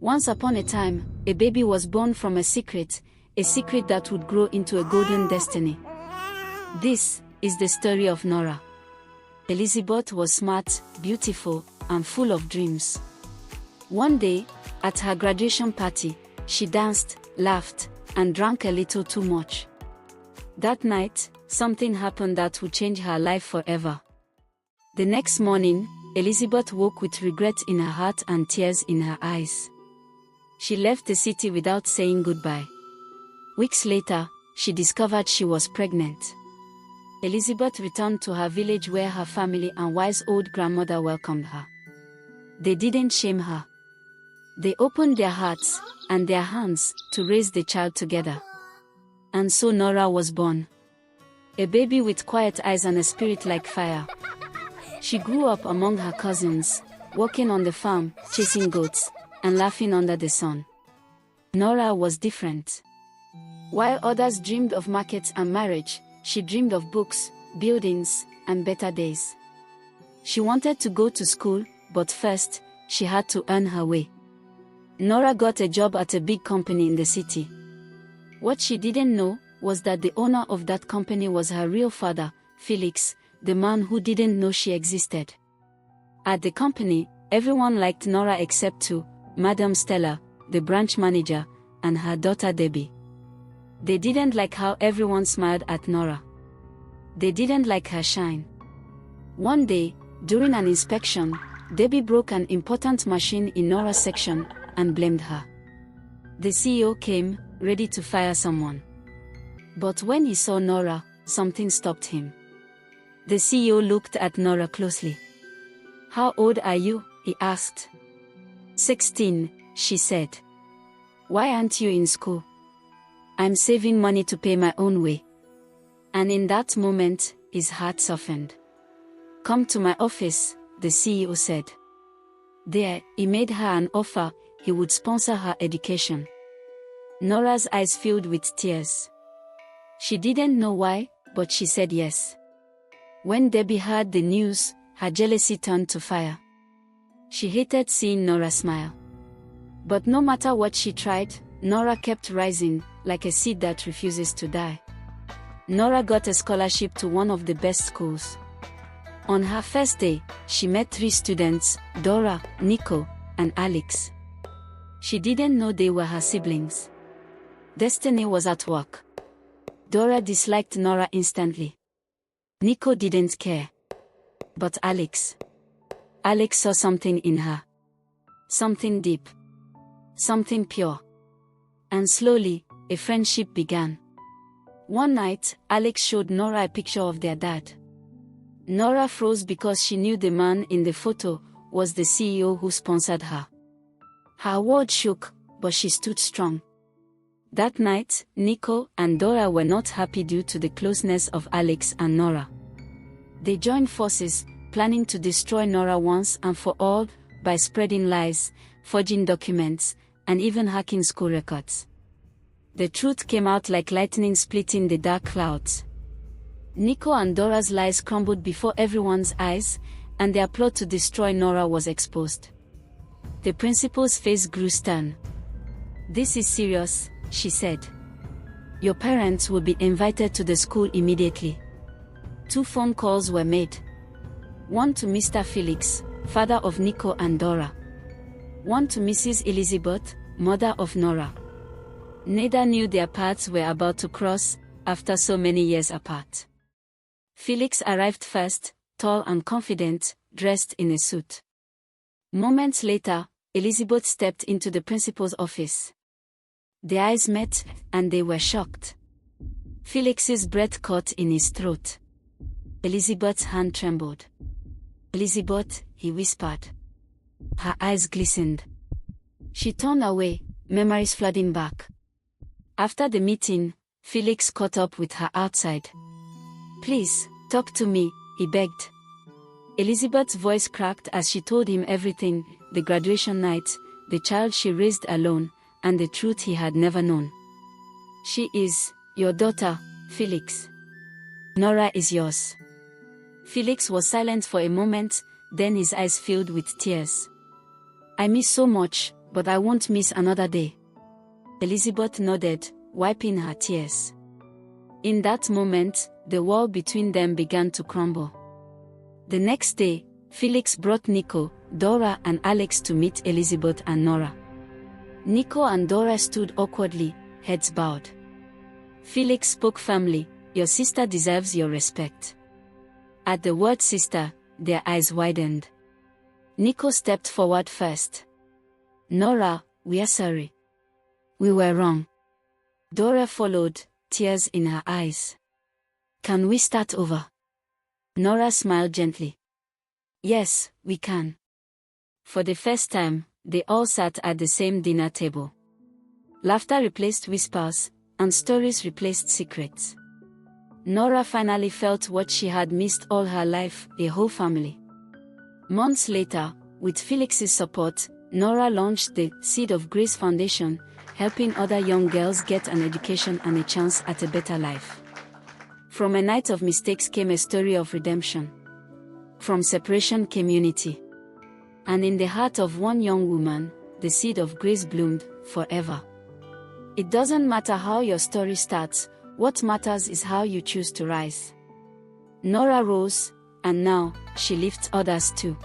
Once upon a time, a baby was born from a secret that would grow into a golden destiny. This is the story of Nora. Elizabeth was smart, beautiful, and full of dreams. One day, at her graduation party, she danced, laughed, and drank a little too much. That night, something happened that would change her life forever. The next morning, Elizabeth woke with regret in her heart and tears in her eyes. She left the city without saying goodbye. Weeks later, she discovered she was pregnant. Elizabeth returned to her village where her family and wise old grandmother welcomed her. They didn't shame her. They opened their hearts and their hands to raise the child together. And so Nora was born. A baby with quiet eyes and a spirit like fire. She grew up among her cousins, working on the farm, chasing goats, and laughing under the sun. Nora was different. While others dreamed of markets and marriage, she dreamed of books, buildings, and better days. She wanted to go to school, but first, she had to earn her way. Nora got a job at a big company in the city. What she didn't know was that the owner of that company was her real father, Felix, the man who didn't know she existed. At the company, everyone liked Nora except two, Madame Stella, the branch manager, and her daughter Debbie. They didn't like how everyone smiled at Nora. They didn't like her shine. One day, during an inspection, Debbie broke an important machine in Nora's section and blamed her. The CEO came, ready to fire someone. But when he saw Nora, something stopped him. The CEO looked at Nora closely. "How old are you?" he asked. 16, she said. "Why aren't you in school?" "I'm saving money to pay my own way." And in that moment, his heart softened. "Come to my office," the CEO said. There, he made her an offer. He would sponsor her education. Nora's eyes filled with tears. She didn't know why, but she said yes. When Debbie heard the news, her jealousy turned to fire. She hated seeing Nora smile. But no matter what she tried, Nora kept rising, like a seed that refuses to die. Nora got a scholarship to one of the best schools. On her first day, she met 3 students, Dora, Nico, and Alex. She didn't know they were her siblings. Destiny was at work. Dora disliked Nora instantly. Nico didn't care. But Alex saw something in her. Something deep. Something pure. And slowly, a friendship began. One night, Alex showed Nora a picture of their dad. Nora froze because she knew the man in the photo was the CEO who sponsored her. Her world shook, but she stood strong. That night, Nico and Dora were not happy due to the closeness of Alex and Nora. They joined forces, planning to destroy Nora once and for all, by spreading lies, forging documents, and even hacking school records. The truth came out like lightning splitting the dark clouds. Nico and Dora's lies crumbled before everyone's eyes, and their plot to destroy Nora was exposed. The principal's face grew stern. "This is serious," she said. "Your parents will be invited to the school immediately." 2 phone calls were made. One to Mr. Felix, father of Nico and Dora. One to Mrs. Elizabeth, mother of Nora. Neither knew their paths were about to cross, after so many years apart. Felix arrived first, tall and confident, dressed in a suit. Moments later, Elizabeth stepped into the principal's office. Their eyes met, and they were shocked. Felix's breath caught in his throat. Elizabeth's hand trembled. "Elizabeth," he whispered. Her eyes glistened. She turned away, memories flooding back. After the meeting, Felix caught up with her outside. "Please, talk to me," he begged. Elizabeth's voice cracked as she told him everything, the graduation night, the child she raised alone, and the truth he had never known. "She is your daughter, Felix. Nora is yours." Felix was silent for a moment, then his eyes filled with tears. "I miss so much, but I won't miss another day." Elizabeth nodded, wiping her tears. In that moment, the wall between them began to crumble. The next day, Felix brought Nico, Dora and Alex to meet Elizabeth and Nora. Nico and Dora stood awkwardly, heads bowed. Felix spoke firmly, "Your sister deserves your respect." At the word sister, their eyes widened. Nico stepped forward first. "Nora, we are sorry. We were wrong." Dora followed, tears in her eyes. "Can we start over?" Nora smiled gently. "Yes, we can." For the first time, they all sat at the same dinner table. Laughter replaced whispers, and stories replaced secrets. Nora finally felt what she had missed all her life, a whole family. Months later, with Felix's support, Nora launched the Seed of Grace Foundation, helping other young girls get an education and a chance at a better life. From a night of mistakes came a story of redemption. From separation came unity. And in the heart of one young woman, the seed of grace bloomed forever. It doesn't matter how your story starts, what matters is how you choose to rise. Nora rose, and now, she lifts others too.